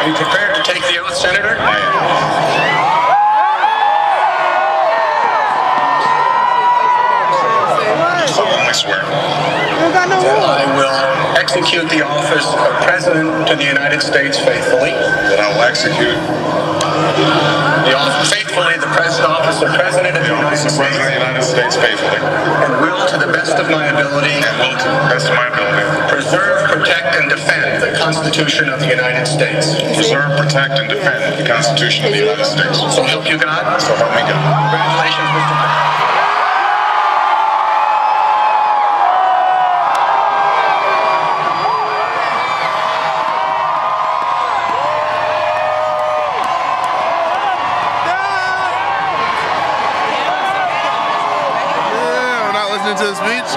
you prepared to take the oath, Senator? I am. I swear. That I will execute the office of President to the United States faithfully. That I will execute Faithfully the office of President of the United States. President of the United States faithfully. And will, to the best of my ability, preserve, protect, and defend the Constitution of the United States. Preserve, protect, and defend the Constitution of the United States. So help you God. So help me God. Congratulations, Mr. President. To the speech.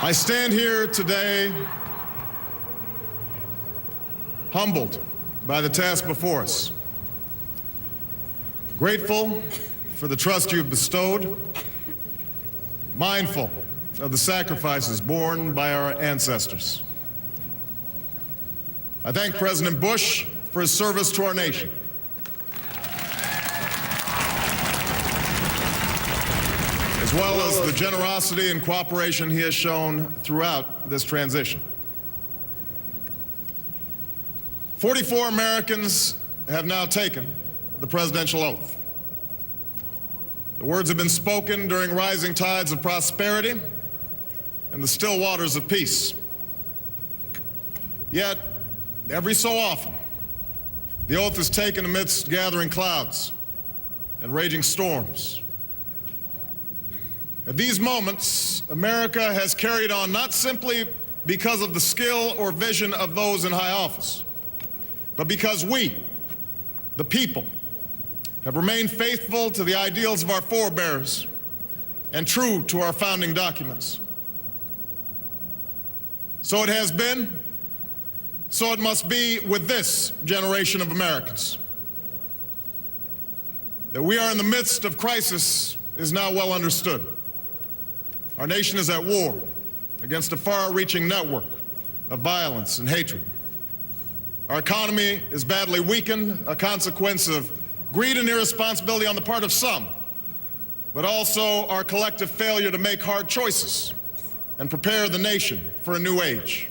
I stand here today humbled by the task before us, grateful for the trust you've bestowed, mindful of the sacrifices borne by our ancestors. I thank President Bush for his service to our nation. As well as the generosity and cooperation he has shown throughout this transition. 44 Americans have now taken the presidential oath. The words have been spoken during rising tides of prosperity and the still waters of peace. Yet, every so often, the oath is taken amidst gathering clouds and raging storms. At these moments, America has carried on not simply because of the skill or vision of those in high office, but because we, the people, have remained faithful to the ideals of our forebears and true to our founding documents. So it has been, so it must be with this generation of Americans. That we are in the midst of crisis is now well understood. Our nation is at war against a far-reaching network of violence and hatred. Our economy is badly weakened, a consequence of greed and irresponsibility on the part of some, but also our collective failure to make hard choices and prepare the nation for a new age.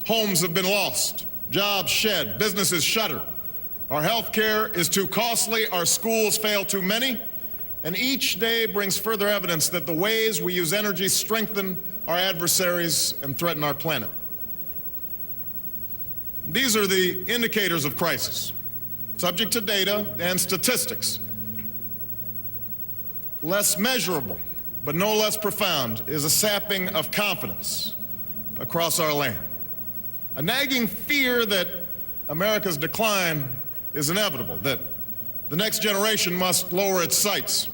Homes have been lost, jobs shed, businesses shuttered. Our health care is too costly, our schools fail too many, and each day brings further evidence that the ways we use energy strengthen our adversaries and threaten our planet. These are the indicators of crisis, subject to data and statistics. Less measurable, but no less profound, is a sapping of confidence across our land. A nagging fear that America's decline is inevitable, that the next generation must lower its sights.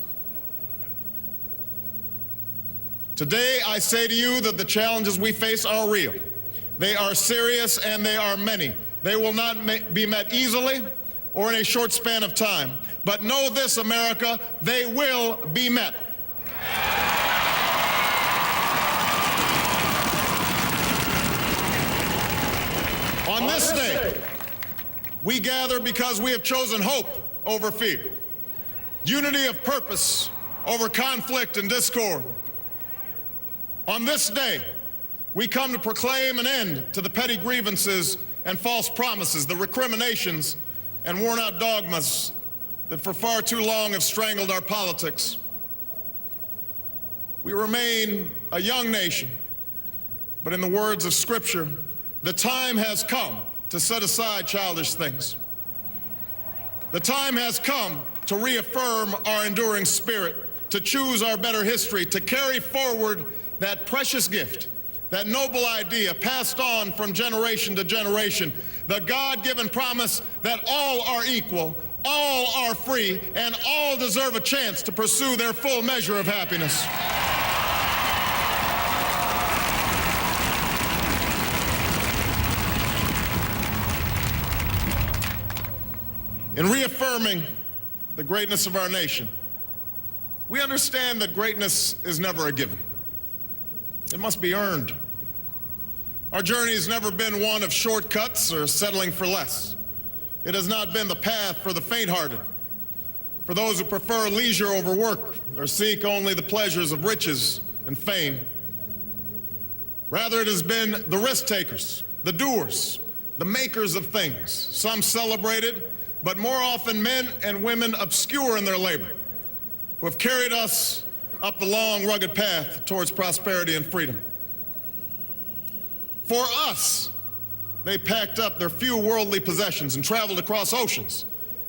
Today, I say to you that the challenges we face are real. They are serious and they are many. They will not be met easily or in a short span of time. But know this, America, they will be met. On this day, we gather because we have chosen hope over fear, unity of purpose over conflict and discord. On this day, we come to proclaim an end to the petty grievances and false promises, the recriminations and worn-out dogmas that for far too long have strangled our politics. We remain a young nation, but in the words of Scripture, the time has come to set aside childish things. The time has come to reaffirm our enduring spirit, to choose our better history, to carry forward that precious gift that noble idea passed on from generation to generation, the God-given promise that all are equal, all are free, and all deserve a chance to pursue their full measure of happiness. In reaffirming the greatness of our nation, we understand that greatness is never a given. It must be earned. Our journey has never been one of shortcuts or settling for less. It has not been the path for the faint-hearted, for those who prefer leisure over work or seek only the pleasures of riches and fame. Rather, it has been the risk-takers, the doers, the makers of things, some celebrated, but more often men and women obscure in their labor, who have carried us up the long, rugged path towards prosperity and freedom. For us, they packed up their few worldly possessions and traveled across oceans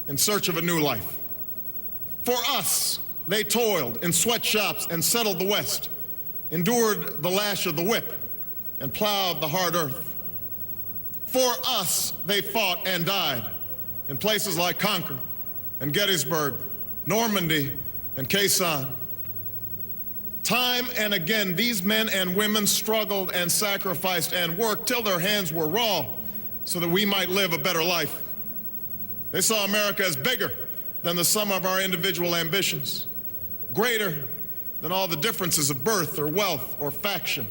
in search of a new life. For us, they toiled in sweatshops and settled the West, endured the lash of the whip, and plowed the hard earth. For us, they fought and died in places like Concord and Gettysburg, Normandy, and Khe Sanh. Time and again, these men and women struggled and sacrificed and worked till their hands were raw so that we might live a better life. They saw America as bigger than the sum of our individual ambitions, greater than all the differences of birth or wealth or faction.